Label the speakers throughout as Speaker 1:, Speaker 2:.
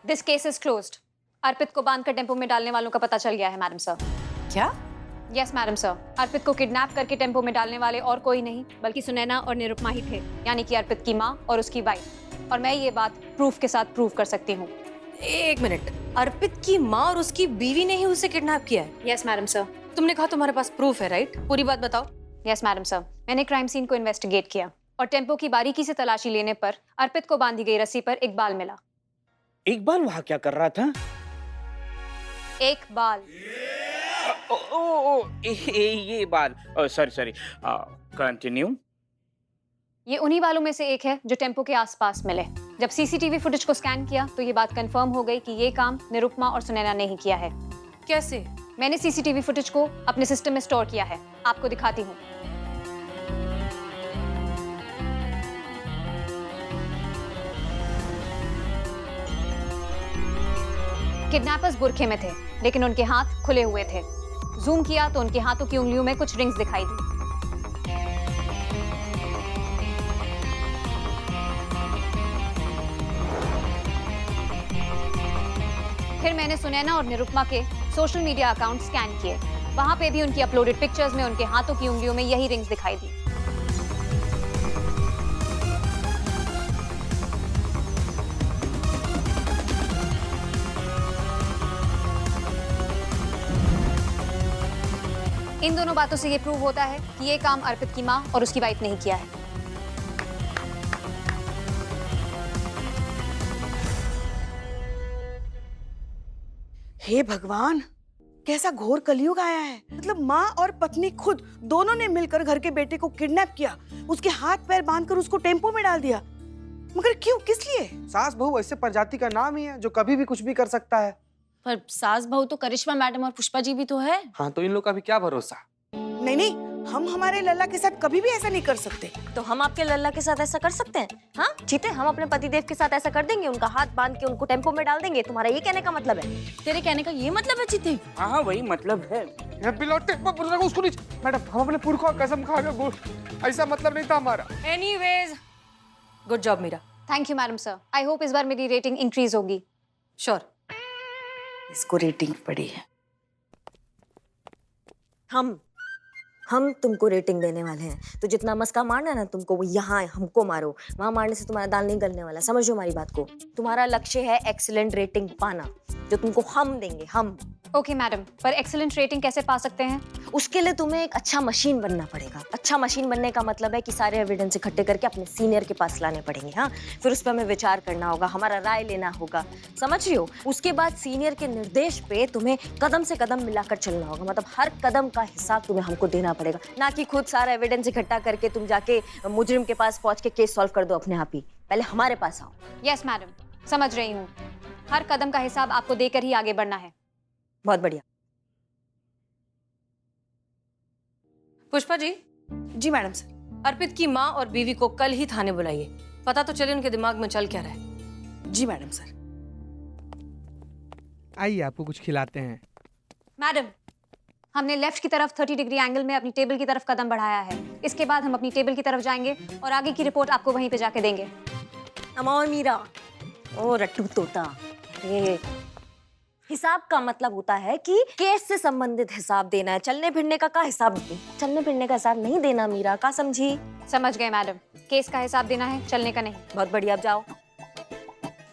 Speaker 1: This case is closed. Arpit को बांधकर tempo में डालने वालों का पता चल गया है मैडम सर।
Speaker 2: क्या?
Speaker 1: यस मैडम सर, अर्पित को किडनैप करके टेम्पो में डालने वाले और कोई नहीं बल्कि सुनैना और निरुपमा ही थे, यानी कि अर्पित की माँ और उसकी वाइफ। और मैं ये बात प्रूफ के साथ प्रूव कर सकती हूँ।
Speaker 2: एक मिनट, अर्पित की माँ और उसकी बीवी ने ही उसे किडनैप किया है?
Speaker 1: Yes madam sir.
Speaker 2: तुमने कहा तुम्हारे पास प्रूफ है, राइट? पूरी बात बताओ।
Speaker 1: यस मैडम सर, मैंने क्राइम सीन को इन्वेस्टिगेट किया और टेम्पो की बारीकी से तलाशी लेने पर अर्पित को बांधी गई रस्सी पर एक बाल मिला।
Speaker 3: एक बाल वहाँ क्या कर रहा था?
Speaker 1: एक बाल।
Speaker 3: ये बाल। Sorry continue.
Speaker 1: ये उन्हीं बालों में से एक है जो टेम्पो के आसपास मिले। जब सीसीटीवी फुटेज को स्कैन किया तो ये बात कंफर्म हो गई कि ये काम निरुपमा और सुनैना ने ही किया है।
Speaker 2: कैसे?
Speaker 1: मैंने सीसीटीवी फुटेज को अपने सिस्टम में स्टोर किया है, आपको दिखाती हूँ। किडनैपर्स बुरखे में थे, लेकिन उनके हाथ खुले हुए थे। जूम किया तो उनके हाथों की उंगलियों में कुछ रिंग्स दिखाई दी। फिर मैंने सुनैना और निरुपमा के सोशल मीडिया अकाउंट स्कैन किए। वहां पे भी उनकी अपलोडेड पिक्चर्स में उनके हाथों की उंगलियों में यही रिंग्स दिखाई दी। इन दोनों बातों से ये प्रूव होता है कि ये काम अर्पित की माँ और उसकी वाइफ ने ही किया है।
Speaker 4: हे भगवान, कैसा घोर कलयुग आया है। मतलब माँ और पत्नी खुद दोनों ने मिलकर घर के बेटे को किडनैप किया, उसके हाथ पैर बांधकर उसको टेम्पो में डाल दिया। मगर क्यों, किस लिए?
Speaker 5: सास बहू ऐसे प्रजाति का नाम ही है जो कभी भी कुछ भी कर सकता है।
Speaker 6: पर सास बहू तो करिश्मा मैडम और पुष्पा जी भी तो है।
Speaker 5: हाँ, तो इन लोग का भी क्या भरोसा।
Speaker 4: नहीं नहीं, हम हमारे लल्ला के साथ कभी भी ऐसा नहीं कर सकते।
Speaker 2: तो हम आपके लल्ला के साथ ऐसा कर सकते हैं? हाँ जीते, हम अपने पतिदेव के साथ ऐसा कर देंगे, उनका हाथ बांध के उनको टेम्पो में डाल देंगे। तुम्हारा ये कहने का मतलब है?
Speaker 6: तेरे कहने का ये मतलब है जीते?
Speaker 3: हाँ वही मतलब है।
Speaker 5: उसको नहीं। मैडम, हम अपने पुरखों का कसम खा के, ऐसा मतलब नहीं था हमारा।
Speaker 2: Anyways, good job Meera.
Speaker 1: Thank you madam sir. I hope इस बार मेरी रेटिंग इंक्रीज होगी।
Speaker 2: श्योर।
Speaker 4: इसको रेटिंग पड़ी है।
Speaker 2: हम तुमको रेटिंग देने वाले हैं, तो जितना मस्का मारना है ना तुमको, वो यहाँ हमको मारो। वहां मारने से तुम्हारा दाल नहीं गलने वाला, समझो हमारी बात को। तुम्हारा लक्ष्य है एक्सीलेंट रेटिंग पाना, जो तुमको हम देंगे, हम।
Speaker 1: ओके मैडम, पर एक्सीलेंट रेटिंग कैसे पा सकते हैं?
Speaker 2: उसके लिए तुम्हें एक अच्छा मशीन बनना पड़ेगा। अच्छा मशीन बनने का मतलब है कि सारे एविडेंस इकट्ठे करके अपने सीनियर के पास लाने पड़ेंगे। हाँ, फिर उस पर हमें विचार करना होगा, हमारा राय लेना होगा, समझ रही हो? उसके बाद सीनियर के निर्देश पे तुम्हें कदम से कदम मिलाकर चलना होगा। मतलब हर कदम का हिसाब तुम्हें हमको देना पड़ेगा, ना कि खुद सारा एविडेंस इकट्ठा करके तुम जाके मुजरिम के पास पहुंच के केस सॉल्व कर दो अपने आप ही। पहले हमारे पास आओ।
Speaker 1: यस मैडम, समझ रही हूँ। हर कदम का हिसाब आपको देकर ही आगे बढ़ना है।
Speaker 2: बहुत बढ़िया।
Speaker 6: पुष्पा जी।
Speaker 4: जी मैडम सर।
Speaker 6: अर्पित की माँ और बीवी को कल ही थाने बुलाइए, पता तो चले उनके दिमाग में चल क्या रहा है।
Speaker 4: जी मैडम सर।
Speaker 5: आइए, आपको कुछ खिलाते हैं।
Speaker 1: मैडम, हमने लेफ्ट की तरफ 30 डिग्री एंगल में अपनी टेबल की तरफ कदम बढ़ाया है। इसके बाद हम अपनी टेबल की तरफ जाएंगे और आगे की रिपोर्ट आपको वहीं पे जाके देंगे।
Speaker 2: अमोर मीरा, ओ रट्टू तोता। अरे, हिसाब का मतलब होता है कि केस से संबंधित हिसाब देना है। चलने फिरने का हिसाब, चलने फिरने का हिसाब नहीं देना मीरा, का समझी?
Speaker 1: समझ गए मैडम, केस का हिसाब देना है, चलने का नहीं।
Speaker 2: बहुत बढ़िया, अब जाओ।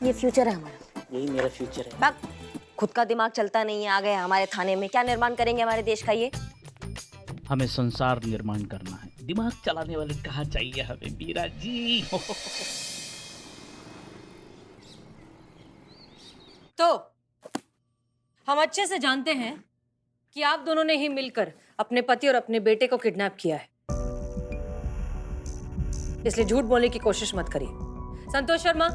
Speaker 2: ये फ्यूचर है हमारा।
Speaker 3: यही मेरा फ्यूचर है।
Speaker 2: बात खुद का दिमाग चलता नहीं है, आ गए हमारे थाने में। क्या निर्माण करेंगे हमारे देश का ये?
Speaker 7: हमें संसार निर्माण करना है, दिमाग चलाने वाले कहाँ चाहिए हमें मीरा जी।
Speaker 6: तो हम अच्छे से जानते हैं कि आप दोनों ने ही मिलकर अपने पति और अपने बेटे को किडनैप किया है, इसलिए झूठ बोलने की कोशिश मत करिए। संतोष शर्मा,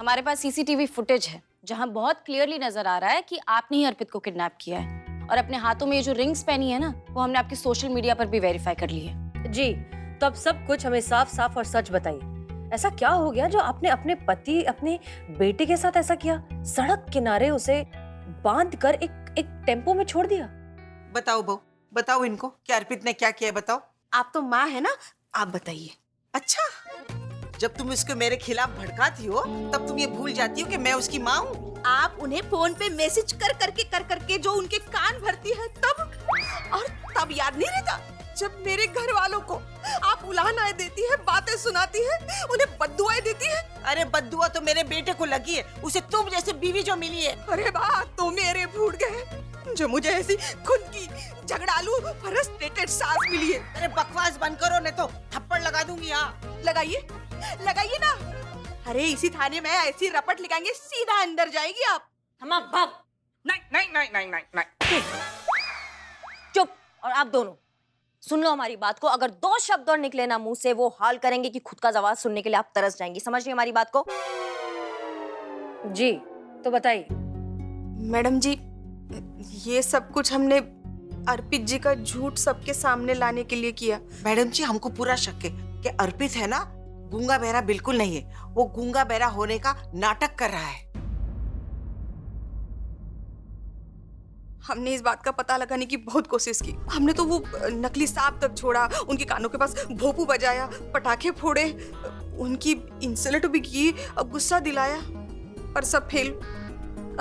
Speaker 6: हमारे पास सीसीटीवी फुटेज है जहां बहुत क्लियरली नजर आ रहा है कि आपने ही अर्पित को किडनैप किया है, और अपने हाथों में ये जो रिंग्स पहनी है ना, वो हमने आपके सोशल मीडिया पर भी वेरीफाई कर ली है। जी, तो अब सब कुछ हमें साफ साफ और सच बताइए। ऐसा क्या हो गया जो आपने अपने पति, अपने बेटे के साथ ऐसा किया? सड़क किनारे उसे बांध कर एक टेम्पो में छोड़ दिया।
Speaker 4: बताओ बहू, बताओ इनको कि अर्पित ने क्या किया है, बताओ। आप तो माँ है ना, आप बताइए। अच्छा,
Speaker 8: जब तुम उसको मेरे खिलाफ भड़काती हो तब तुम ये भूल जाती हो कि मैं उसकी माँ हूँ। आप उन्हें फोन पे मैसेज कर करके जो उनके कान भरती है तब, और तब याद नहीं रहता जब मेरे घर वालों को आप उलाहनाएं देती है, बातें सुनाती है, उन्हें बद्दुआएं देती है। अरे बद्दुआ तो मेरे बेटे को लगी है, उसे तुम जैसे बीवी जो मिली है। अरे वाह, तो मेरे भूल गए जो मुझे ऐसी खुद की झगड़ालू फ्रस्ट्रेटेड सास मिली है। अरे बकवास बंद करो नहीं तो थप्पड़ लगा दूंगी। यहाँ लगाइए लगाइए ना। अरे इसी थाने में ऐसी रपट लगाएंगे सीधा अंदर जाएगी आप।
Speaker 2: हम आप भाग।
Speaker 3: नहीं नहीं नहीं नहीं नहीं नहीं।
Speaker 2: चुप। और आप दोनों सुन लो हमारी बात को। अगर 2 शब्द और निकले ना मुंह से, वो हाल करेंगे कि खुद का आवाज सुनने के लिए आप तरस जाएंगी। समझ रही हमारी बात को?
Speaker 6: जी तो बताइए।
Speaker 9: मैडम जी, ये सब कुछ हमने अर्पित जी का झूठ सबके सामने लाने के लिए किया।
Speaker 8: मैडम जी, हमको पूरा शक है कि अर्पित है ना, गूंगा बहरा बिल्कुल नहीं है। वो गूंगा बहरा होने का नाटक कर रहा है।
Speaker 9: हमने इस बात का पता लगाने की बहुत कोशिश की। हमने तो वो नकली सांप तक छोड़ा, उनके कानों के पास भोपू बजाया, पटाखे फोड़े, उनकी इंसल्ट भी की, अब गुस्सा दिलाया, पर सब फेल।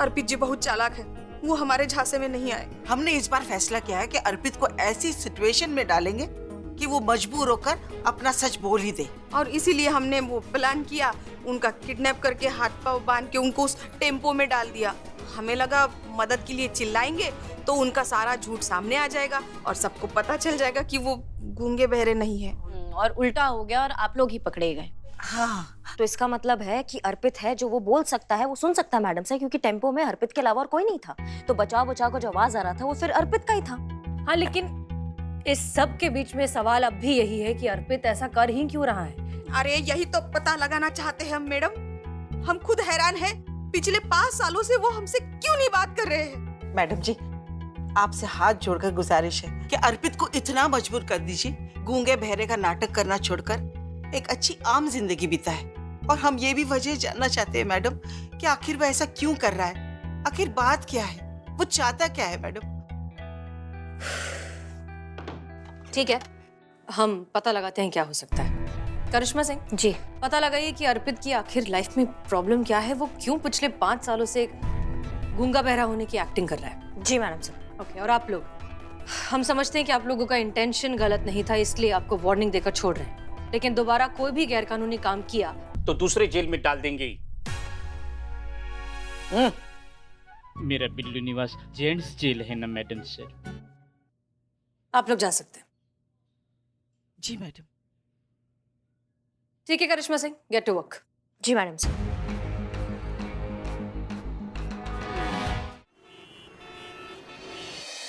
Speaker 9: अर्पित जी बहुत चालाक है, वो हमारे झांसे में नहीं आए।
Speaker 8: हमने इस बार फैसला किया है कि अर्पित को ऐसी सिचुएशन में डालेंगे कि वो मजबूर होकर अपना सच बोल ही दे।
Speaker 9: और इसीलिए हमने वो प्लान किया, उनका किडनैप करके हाथ पांव बांध के उनको उस टेम्पो में डाल दिया। हमें लगा मदद के लिए चिल्लाएंगे तो उनका सारा झूठ सामने आ जाएगा और सबको पता चल जाएगा कि वो गूंगे बहरे नहीं है।
Speaker 6: और उल्टा हो गया और आप लोग ही पकड़े गए।
Speaker 8: हाँ,
Speaker 2: तो इसका मतलब है कि अर्पित है, जो वो बोल सकता है वो सुन सकता है मैडम से, क्योंकि टेम्पो में अर्पित के अलावा और कोई नहीं था। तो बचाव बचाव को जो आवाज आ रहा था वो फिर अर्पित का ही था।
Speaker 6: हाँ, लेकिन इस सब के बीच में सवाल अब भी यही है कि अर्पित ऐसा कर ही क्यों रहा है।
Speaker 9: अरे यही तो पता लगाना चाहते हैं हम मैडम। हम खुद हैरान हैं, पिछले 5 सालों से वो हमसे क्यों नहीं बात कर रहे हैं।
Speaker 8: मैडम जी, आपसे हाथ जोड़कर गुजारिश है कि अर्पित को इतना मजबूर कर दीजिए, गूंगे बहरे का नाटक करना छोड़कर एक अच्छी आम जिंदगी बिताए। और हम ये भी वजह जानना चाहते हैं मैडम कि आखिर वो ऐसा क्यों कर रहा है, आखिर बात क्या है, वो चाहता क्या है मैडम।
Speaker 6: ठीक है, हम पता लगाते हैं क्या हो सकता है। करिश्मा सिंह जी, पता लगाइए कि अर्पित की आखिर लाइफ में प्रॉब्लम क्या है, वो क्यों पिछले 5 सालों से गूंगा बहरा होने की एक्टिंग कर रहा है।
Speaker 2: जी मैडम सर।
Speaker 6: ओके, और आप लोग, हम समझते हैं कि आप लोगों का इंटेंशन गलत नहीं था, इसलिए आपको वार्निंग देकर छोड़ रहे हैं, लेकिन दोबारा कोई भी गैरकानूनी काम किया
Speaker 3: तो दूसरे जेल में डाल देंगे।
Speaker 7: मेरा बिल्लू निवास जेंट्स जेल है ना मैडम सर।
Speaker 6: आप लोग जा सकते हैं।
Speaker 8: जी मैडम।
Speaker 6: ठीक है Karishma Singh, get to work.
Speaker 2: जी मैडम सर।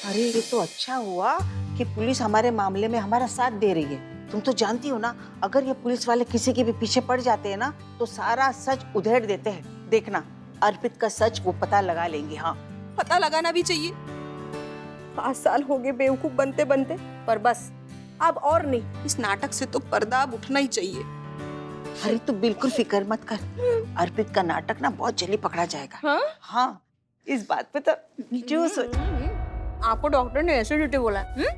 Speaker 8: अरे ये तो अच्छा हुआ कि पुलिस हमारे मामले में हमारा साथ दे रही है। तुम तो जानती हो ना, अगर ये पुलिस वाले किसी के भी पीछे पड़ जाते हैं ना तो सारा सच उधेड़ देते हैं। देखना, अर्पित का सच वो पता लगा लेंगे। हाँ,
Speaker 9: पता लगाना भी चाहिए। 5 साल हो गए बेवकूफ बनते बनते, पर बस अब और नहीं। इस नाटक से तो पर्दा अब उठना ही चाहिए।
Speaker 8: अरे तू बिल्कुल फिक्र मत कर, अर्पित का नाटक ना बहुत जल्दी पकड़ा जाएगा।
Speaker 9: हाँ?
Speaker 8: हाँ, इस बात पे तो जो
Speaker 9: आपको डॉक्टर ने एसिडिटी बोला है।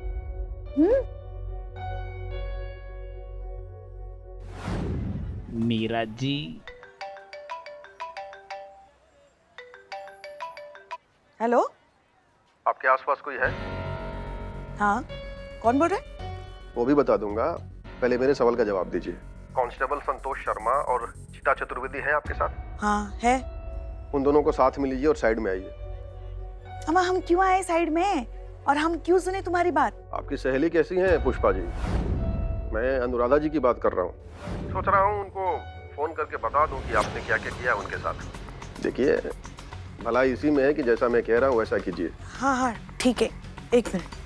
Speaker 7: मीरा जी,
Speaker 4: हेलो,
Speaker 10: आपके आसपास कोई है?
Speaker 4: हाँ, कौन बोल रहा है?
Speaker 10: वो भी बता दूंगा, पहले मेरे सवाल का जवाब दीजिए। कांस्टेबल संतोष शर्मा और चिता चतुर्वेदी हैं आपके साथ?
Speaker 4: हाँ है।
Speaker 10: उन दोनों को साथ में लीजिए और साइड में आइए।
Speaker 4: अम्मा, हम क्यों आए साइड में, और हम क्यों सुने तुम्हारी बात?
Speaker 10: आपकी सहेली कैसी है पुष्पा जी? मैं अनुराधा जी की बात कर रहा हूँ। सोच रहा हूँ उनको फोन करके बता दूं कि आपने क्या क्या किया उनके साथ। देखिए, भला इसी में है कि जैसा मैं कह रहा हूँ वैसा कीजिए।
Speaker 4: हाँ हाँ ठीक है, 1 मिनट।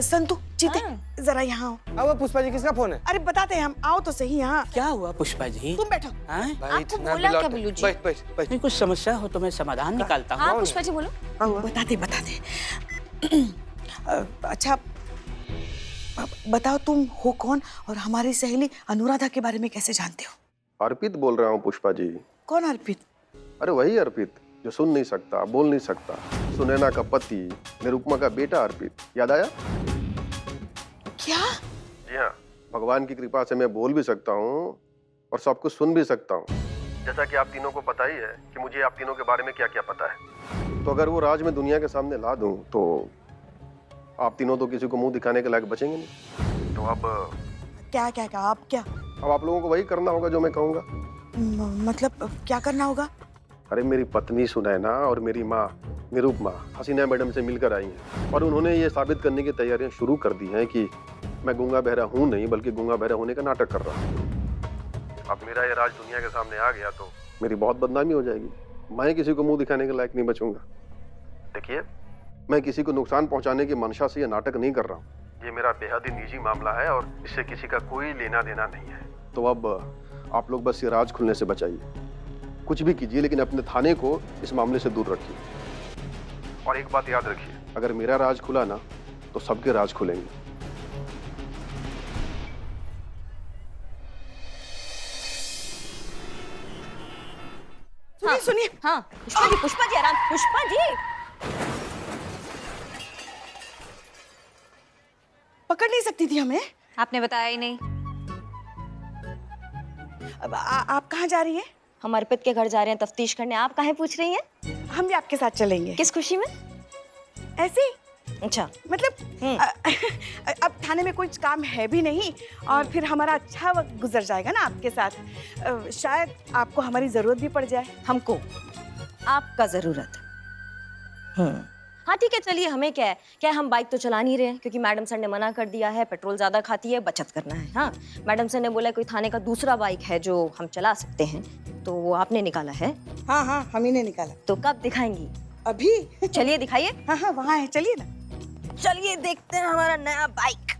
Speaker 4: संतु, चीते, जरा यहाँ आओ।
Speaker 5: अब पुष्पा जी, किसका फोन है?
Speaker 4: अरे बताते हैं हम, आओ तो सही यहाँ।
Speaker 3: क्या हुआ पुष्पा जी?
Speaker 4: तुम बैठो।
Speaker 6: आपको बोला क्या बिल्लू जी?
Speaker 5: बैठ बैठ बैठ।
Speaker 3: नहीं, कुछ समस्या हो तो मैं समाधान निकालता हूँ।
Speaker 6: हाँ पुष्पा जी बोलो।
Speaker 4: बताते। अच्छा बताओ, तुम हो कौन और हमारी सहेली अनुराधा के बारे में कैसे जानते हो?
Speaker 10: अर्पित बोल रहा हूँ पुष्पा जी।
Speaker 4: कौन अर्पित?
Speaker 10: अरे वही अर्पित जो सुन नहीं सकता, बोल नहीं सकता, सुनैना का पति, निरुपमा का बेटा अर्पित। याद आया?
Speaker 4: क्या?
Speaker 10: जी हाँ, भगवान की कृपा से मैं बोल भी सकता हूँ और सब कुछ सुन भी सकता हूँ। जैसा कि आप तीनों को पता ही है कि मुझे आप तीनों के बारे में क्या क्या पता है। तो अगर वो राज मैं दुनिया के सामने ला दूँ तो आप तीनों तो किसी को मुंह दिखाने के लायक बचेंगे नहीं। तो अब
Speaker 4: क्या क्या क्या आप क्या
Speaker 10: अब आप लोगों को वही करना होगा जो मैं कहूँगा।
Speaker 4: मतलब क्या करना होगा?
Speaker 10: अरे मेरी पत्नी सुनैना और मेरी माँ निरुपमा हसीना मैडम से मिलकर आई हैं और उन्होंने ये साबित करने की तैयारियां शुरू कर दी हैं कि मैं गूंगा बहरा हूँ नहीं बल्कि गूंगा बहरा होने का नाटक कर रहा हूँ। अब मेरा ये राज दुनिया के सामने आ गया तो मेरी बहुत बदनामी हो जाएगी। मैं किसी को मुंह दिखाने के लायक नहीं बचूंगा। देखिए, मैं किसी को नुकसान पहुंचाने की मंशा से ये नाटक नहीं कर रहा हूँ। ये मेरा बेहद ही निजी मामला है और इससे किसी का कोई लेना देना नहीं है। तो अब आप लोग बस ये राज खुलने से बचाइए। कुछ भी कीजिए लेकिन अपने थाने को इस मामले से दूर रखिए। और एक बात याद रखिए, अगर मेरा राज खुला ना तो सबके राज खुलेंगे।
Speaker 4: सुनिए सुनिए,
Speaker 2: हाँ पुष्पा जी आराम, पुष्पा जी।
Speaker 4: पकड़ नहीं सकती थी हमें?
Speaker 1: आपने बताया ही नहीं।
Speaker 4: अब आप कहाँ जा रही हैं?
Speaker 2: हम अर्पित के घर जा रहे हैं तफ्तीश करने। आप काहे पूछ रही हैं?
Speaker 4: हम भी आपके साथ चलेंगे।
Speaker 2: किस खुशी में?
Speaker 4: ऐसे ही,
Speaker 2: अच्छा,
Speaker 4: मतलब अब थाने में कुछ काम है भी नहीं और फिर हमारा अच्छा वक्त गुजर जाएगा ना आपके साथ। शायद आपको हमारी जरूरत भी पड़ जाए।
Speaker 2: हमको आपका जरूरत। हाँ ठीक है, चलिए, हमें क्या है, क्या हम बाइक तो चला नहीं रहे हैं क्योंकि मैडम सर ने मना कर दिया है, पेट्रोल ज्यादा खाती है, बचत करना है। हाँ, मैडम सर ने बोला कोई थाने का दूसरा बाइक है जो हम चला सकते हैं, तो वो आपने निकाला है।
Speaker 4: हाँ हाँ, हम ही ने निकाला।
Speaker 2: तो कब दिखाएंगी?
Speaker 4: अभी।
Speaker 2: चलिए दिखाइए।
Speaker 4: हाँ हाँ, वहाँ है, चलिए ना।
Speaker 2: चलिए देखते हैं हमारा नया बाइक।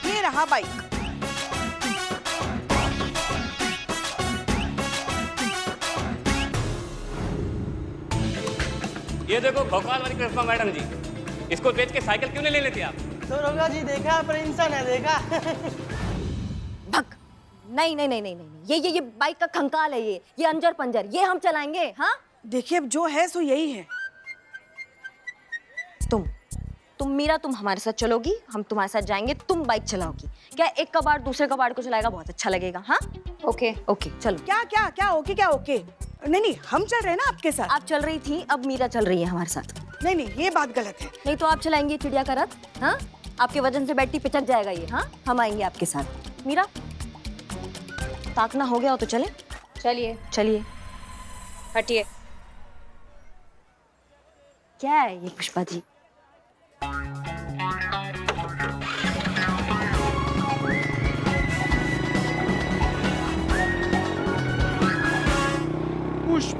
Speaker 4: ये रहा बाइक।
Speaker 11: ये देखो भोपाल वाली कृष्णा मैडम जी, इसको बेच के साइकिल क्यों नहीं ले लेते आप?
Speaker 12: तो रोगा जी देखा पर इंसान है, देखा।
Speaker 2: भग। नहीं नहीं नहीं नहीं नहीं, ये बाइक का खंकाल है, ये अंजर पंजर, ये हम चलाएंगे। हाँ
Speaker 4: देखिए, अब जो है सो यही है।
Speaker 2: तुम मीरा, तुम हमारे साथ चलोगी, हम तुम्हारे साथ जाएंगे, तुम बाइक चलाओगी। क्या एक कबाड़ दूसरे कबाड़ को चलाएगा, बहुत अच्छा लगेगा। हाँ
Speaker 1: ओके
Speaker 2: ओके, चलो।
Speaker 4: क्या क्या क्या ओके, क्या ओके? नहीं नहीं, हम चल रहे हैं ना आपके साथ।
Speaker 2: आप चल रही थी, अब मीरा चल रही है हमारे साथ।
Speaker 4: नहीं नहीं, ये बात गलत है।
Speaker 2: नहीं तो आप चलाएंगे चिड़िया का रथ? हाँ, आपके वजन से बैटरी पिचक जाएगा ये। हाँ, हम आएंगे आपके साथ। मीरा, ताकना हो गया हो तो चले।
Speaker 1: चलिए
Speaker 2: चलिए,
Speaker 1: हटिए।
Speaker 2: क्या है ये पुष्पा जी?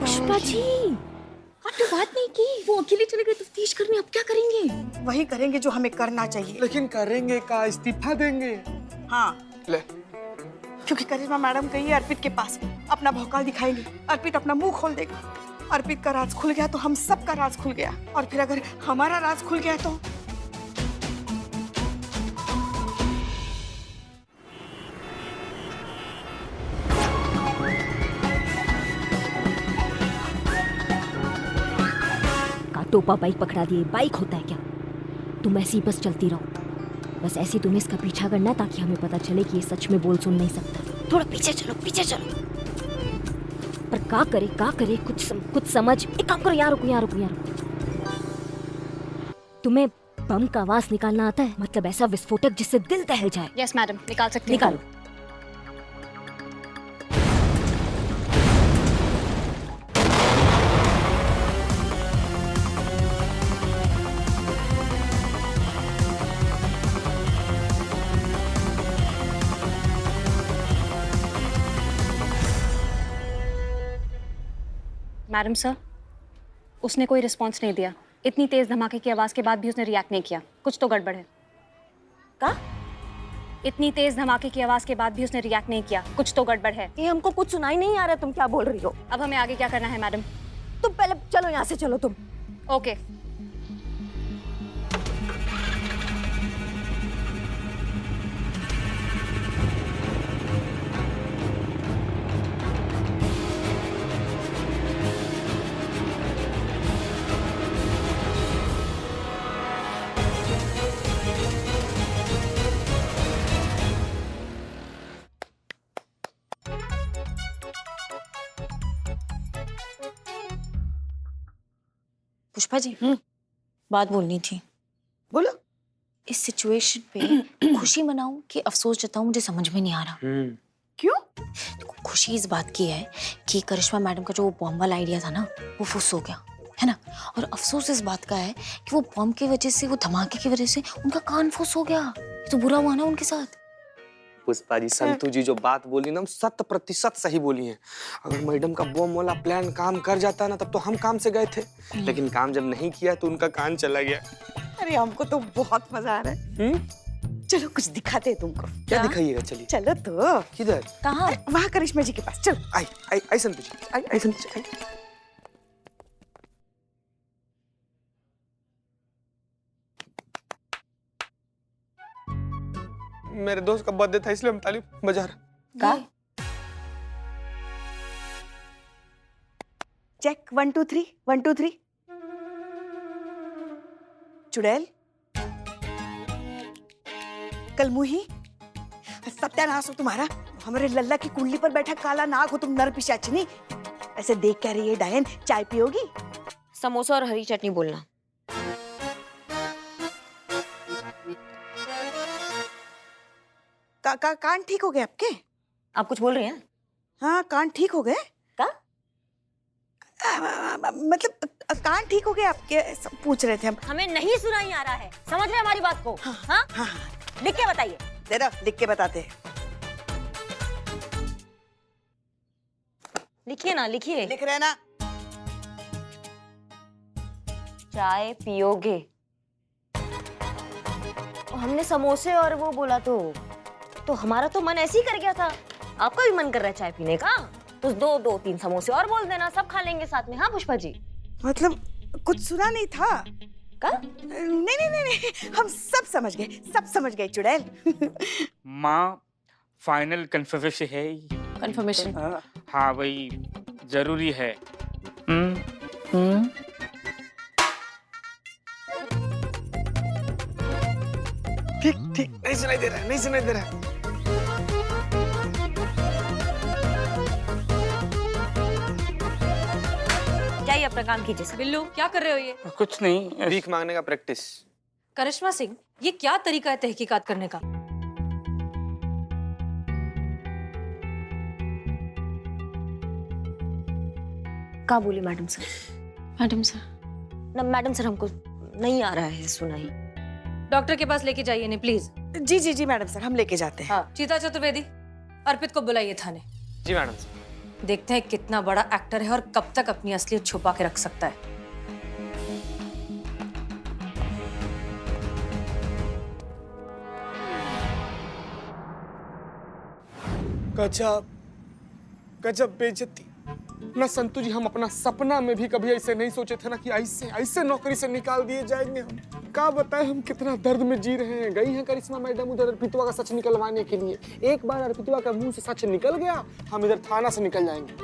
Speaker 2: पुष्पा जी, आपने बात नहीं की, वो अकेले चले गए तफ्तीश करने, अब क्या करेंगे?
Speaker 4: वही करेंगे जो हमें करना चाहिए।
Speaker 5: लेकिन करेंगे का, इस्तीफा देंगे।
Speaker 4: हाँ,
Speaker 5: ले,
Speaker 4: क्योंकि करिश्मा मैडम कही है अर्पित के पास अपना भौकाल दिखाएंगे, अर्पित अपना मुंह खोल देगा। अर्पित का राज खुल गया तो हम सब का राज खुल गया, और फिर अगर हमारा राज खुल गया तो
Speaker 13: टोपा बाइक पकड़ा दिए। बाइक होता है क्या? तुम ऐसी बस चलती रहो, बस ऐसे तुम्हें इसका पीछा करना ताकि हमें पता चले कि ये सच में बोल सुन नहीं सकता। थोड़ा पीछे चलो, पीछे चलो। पर का करे कुछ समझ। एक काम करो, यहाँ रुको। तुम्हें बम का आवाज निकालना आता है? मतलब ऐसा विस्फोटक जिससे दिल दहल जाए।
Speaker 1: यस मैडम, निकाल सकते हैं।
Speaker 13: निकालो।
Speaker 1: मैडम सर, उसने कोई रिस्पॉन्स नहीं दिया। इतनी तेज धमाके की आवाज के बाद भी उसने रिएक्ट नहीं किया। कुछ तो गड़बड़ है।
Speaker 2: का?
Speaker 1: इतनी तेज धमाके की आवाज के बाद भी उसने रिएक्ट नहीं किया। कुछ तो गड़बड़ है।
Speaker 2: ये हमको कुछ सुनाई नहीं आ रहा, तुम क्या बोल रही हो?
Speaker 1: अब हमें आगे क्या करना है मैडम?
Speaker 2: तुम पहले चलो, यहाँ से चलो तुम।
Speaker 1: ओके।
Speaker 6: पुष्पा जी बात बोलनी थी।
Speaker 4: बोलो।
Speaker 6: इस सिचुएशन पे खुशी मनाऊं कि अफसोस जताऊं, मुझे समझ में नहीं आ रहा।
Speaker 4: क्यों?
Speaker 6: देखो, खुशी इस बात की है कि करिश्मा मैडम का जो बॉम्ब वाला आइडिया था ना, वो फुस हो गया है ना। और अफसोस इस बात का है कि वो बॉम्ब की वजह से, वो धमाके की वजह से उनका कान फुस हो गया। तो बुरा हुआ ना उनके साथ।
Speaker 5: पुष्पा जी, संतू जी जो बात बोली ना 100% सही बोली है। अगर मैडम का बॉम्ब वाला प्लान काम कर जाता ना, तब तो हम काम से गए थे, लेकिन काम जब नहीं किया तो उनका कान चला गया।
Speaker 4: अरे हमको तो बहुत मजा आ रहा है। चलो कुछ दिखाते हैं तुमको।
Speaker 5: क्या दिखाइएगा? चलिए।
Speaker 4: चलो तो।
Speaker 5: किधर?
Speaker 6: कहाँ?
Speaker 4: वहाँ करिश्मा जी के पास। चलो।
Speaker 5: आई आई आई संतू जी, आई आई संतू जी, आई। मेरे दोस्त का बर्थडे था इसलिए हम ताली बजा रहे।
Speaker 6: का?
Speaker 4: चेक 1 2 3 1 2 3। चुड़ैल, कलमुही, सत्यानाश हो तुम्हारा। हमारे लल्ला की कुंडली पर बैठा काला नाग हो तुम, नर पिशाचिनी। ऐसे देख क्या रही है डायन? चाय पियोगी?
Speaker 2: समोसा और हरी चटनी बोलना।
Speaker 4: कान ठीक हो गए आपके?
Speaker 2: आप कुछ बोल रही हैं?
Speaker 4: हाँ, कान ठीक हो गए?
Speaker 2: का?
Speaker 4: मतलब कान ठीक हो गए आपके, पूछ रहे थे हम।
Speaker 2: हमें नहीं सुनाई आ रहा है, समझ रहे हमारी बात को? हाँ?
Speaker 4: हाँ।
Speaker 2: लिख के बताइए।
Speaker 4: दे दो, लिख के बताते हैं।
Speaker 2: लिखिए ना, लिखिए।
Speaker 4: लिख रहे ना?
Speaker 2: चाय पियोगे? हमने समोसे और वो बोला तो हमारा तो मन ऐसे ही कर गया था। आपका भी मन कर रहा है चाय पीने का? तो दो 3 समोसे और बोल देना, सब खा लेंगे साथ में। हाँ पुष्पा जी?
Speaker 4: मतलब कुछ सुना नहीं था
Speaker 2: का?
Speaker 4: नहीं, हम सब समझ गए चुड़ैल।
Speaker 3: माँ, फाइनल कंफर्मेशन है।
Speaker 6: कंफर्मेशन?
Speaker 3: हाँ वही जरूरी है।
Speaker 5: ठीक, नहीं सुनाई दे रहा है, नहीं सुनाई दे रहा है।
Speaker 2: जाइए अपना काम कीजिए।
Speaker 6: बिल्लू, क्या कर रहे हो ये?
Speaker 3: कुछ नहीं।
Speaker 5: भीख मांगने का प्रैक्टिस।
Speaker 6: करिश्मा सिंह, ये क्या तरीका है तहकीकात करने का?
Speaker 2: क्या बोली मैडम सर?
Speaker 6: Madam sir?
Speaker 2: ना मैडम सर, हमको नहीं आ रहा है सुनाई।
Speaker 6: डॉक्टर के पास लेके जाइए नहीं प्लीज।
Speaker 4: जी मैडम सर, हम लेके जाते हैं।
Speaker 6: हाँ, चीता चतुर्वेदी, अर्पित को बुलाइए थाने।
Speaker 5: जी मैडम सर।
Speaker 6: देखते हैं कितना बड़ा एक्टर है और कब तक अपनी असलियत छुपा के रख सकता है।
Speaker 5: गजब बेइज्जती। ना संतू जी, हम अपना सपना में भी कभी ऐसे नहीं सोचे थे ना कि ऐसे नौकरी से निकाल दिए जाएंगे हम। क्या बताएं हम कितना दर्द में जी रहे हैं। गई हैं करिश्मा मैडम उधर अर्पितवा का सच निकलवाने के लिए। एक बार अर्पितवा का मुंह से सच निकल गया, हम इधर थाना से निकल जाएंगे।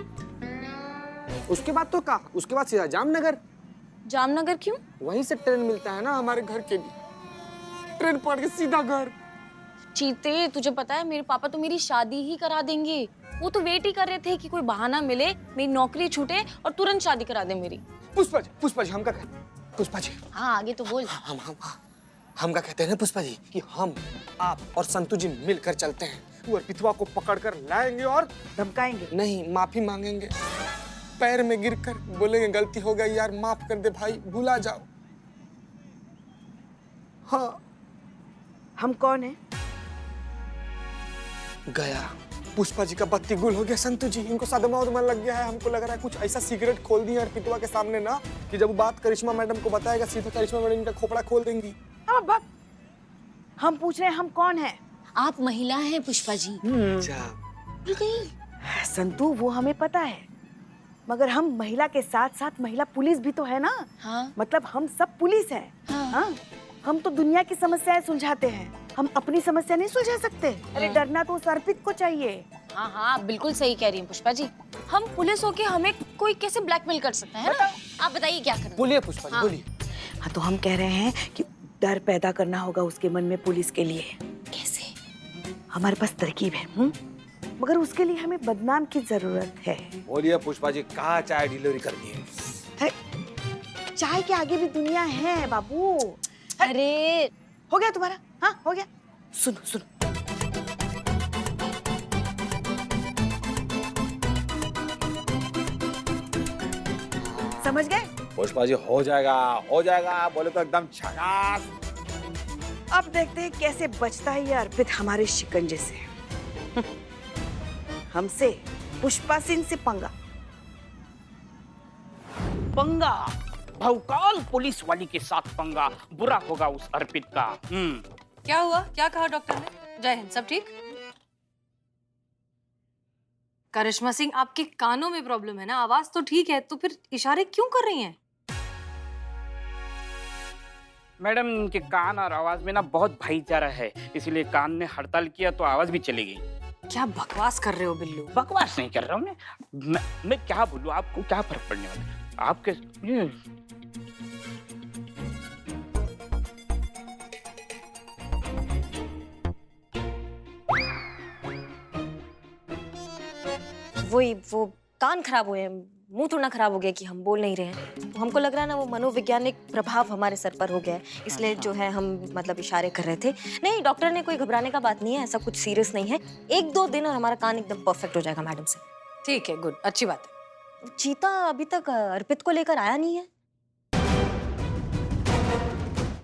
Speaker 5: उसके बाद तो कहा, उसके बाद सीधा जामनगर।
Speaker 6: जामनगर क्यों?
Speaker 5: वहीं से ट्रेन मिलता है ना हमारे घर के लिए। ट्रेन पकड़ के सीधा घर।
Speaker 6: चीते, तुझे पता है मेरे पापा तो मेरी शादी ही करा देंगे। वो तो वेट ही कर रहे थे कि कोई बहाना मिले, मेरी नौकरी छूटे और तुरंत शादी करा दे मेरी।
Speaker 5: पुष्पा जी, हम क्या कहते हैं? पुष्पा जी,
Speaker 6: हाँ आगे तो बोल।
Speaker 5: हम क्या कहते हैं ना पुष्पा जी, कि हम, आप और संतू जी मिलकर चलते हैं। वो अर्पितवा को पकड़कर लाएंगे और
Speaker 4: धमकाएंगे
Speaker 5: नहीं, माफी मांगेंगे। पैर में गिरकर बोलेंगे गलती हो गई यार, माफ कर दे भाई, भुला जाओ। हाँ।
Speaker 4: हम कौन है?
Speaker 5: गया। पुष्पा जी का बत्ती गुल हो गया संतू जी, इनको सदमा उदमा लग गया है। हमको लग रहा है कुछ ऐसा सिगरेट खोल दिया अर्पितवा के सामने ना, कि जब बात करिश्मा मैडम को बताएगा सीधा करिश्मा मैडम का खोपड़ा खोल देंगी।
Speaker 4: हम पूछ रहे हैं हम कौन है?
Speaker 6: आप महिला हैं पुष्पा जी।
Speaker 4: संतू, वो हमें पता है, मगर हम महिला के साथ साथ महिला पुलिस भी तो है ना।
Speaker 6: हाँ।
Speaker 4: मतलब हम सब पुलिस है। हाँ। हम तो दुनिया की समस्याएं सुलझाते हैं, हम अपनी समस्या नहीं सुलझा सकते। अरे डरना तो उस अर्पित को चाहिए।
Speaker 6: हाँ हाँ, बिल्कुल सही कह रही हैं पुष्पा जी। हम पुलिस होके हमें कोई कैसे ब्लैकमेल कर सकता है ना? आप बताइए क्या करना।
Speaker 5: बोलिए पुष्पा जी, बोलिए।
Speaker 4: हाँ, तो हम कह रहे हैं कि डर पैदा करना होगा उसके मन में पुलिस के लिए।
Speaker 6: कैसे?
Speaker 4: हमारे पास तरकीब है, मगर उसके लिए हमें बदनाम की जरूरत है।
Speaker 5: बोलिए पुष्पा जी, कहाँ चाय डिलीवरी करनी है?
Speaker 4: चाय के आगे भी दुनिया है बाबू।
Speaker 2: अरे
Speaker 4: हो गया तुम्हारा? हाँ हो गया। सुनो सुनो, समझ गए?
Speaker 5: पुष्पा जी हो जाएगा बोले तो एकदम झकास।
Speaker 4: अब देखते हैं कैसे बचता है ये अर्पित हमारे शिकंजे से। हमसे पुष्पा सिंह से पंगा।
Speaker 7: पंगा, भौकाल पुलिस वाली के साथ पंगा, बुरा होगा उस अर्पित का।
Speaker 6: क्या हुआ? क्या कहा डॉक्टर ने? जय हिंद, सब ठीक? करिश्मा सिंह, आपके कानों में प्रॉब्लम है ना? आवाज तो ठीक है, तो फिर इशारे क्यों कर रही हैं?
Speaker 3: मैडम इनके कान और आवाज में ना बहुत भाईचारा है, इसलिए कान ने हड़ताल किया तो आवाज भी चली गई।
Speaker 6: क्या बकवास कर रहे हो बिल्लू?
Speaker 3: बकवास नहीं कर रहा हूँ मैं क्या बोलूँ, आपको क्या फर्क पड़ने वाला है? आपके
Speaker 2: वो कान खराब हुए हैं, मुंह थोड़ा खराब हो गया कि हम बोल नहीं रहे हैं। तो हमको लग रहा है ना वो मनोवैज्ञानिक प्रभाव हमारे सर पर हो गया है, इसलिए जो है हम मतलब इशारे कर रहे थे। नहीं, डॉक्टर ने कोई घबराने का बात नहीं है, ऐसा कुछ सीरियस नहीं है। 1-2 दिन और हमारा कान एकदम परफेक्ट हो जाएगा मैडम से।
Speaker 6: ठीक है, गुड, अच्छी बात है।
Speaker 2: चीता अभी तक अर्पित को लेकर आया नहीं है।